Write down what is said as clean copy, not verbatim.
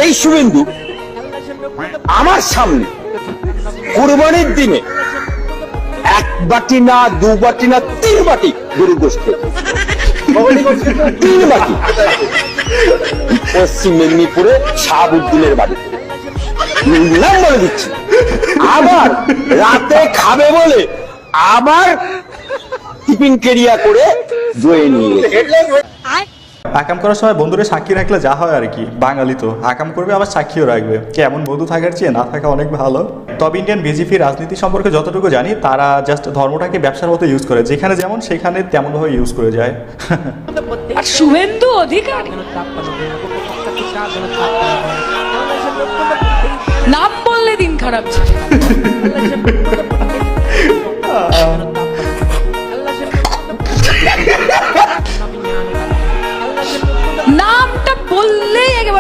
এই শুভেন্দু আমার সামনে কুরবানির দিনে 1 বাটি না 2 বাটি না 3 বাটি গরুর গোশত খেয়েছে। 3 বাটি পশ্চিম মেদিনীপুরে শাহাবুদ্দিনের বাড়িতে নাম বলে দিচ্ছি। আবার রাতে খাবে বলে আবার টিফিন কেরিয়া করে দয়ে নিয়ে গেছে। আকাম করার সময় বন্ধুরে সাক্ষী রাখলে যা হয় আর কি, বাঙালি তো আকাম করবে আবার সাক্ষীও রাখবে, কেমন বন্ধু থাকার চেয়ে না থাকা অনেক ভালো। তবে ইন্ডিয়ান বিজেপি রাজনীতি সম্পর্কে যতটুকু জানি, তারা জাস্ট ধর্মটাকে ব্যবসার মতো ইউজ করে, যেখানে যেমন সেখানে তেমনভাবে ইউজ করে যায়। আর শুভেন্দু অধিকারী নাম বললে দিন খারাপ নামটা বললেই একেবারে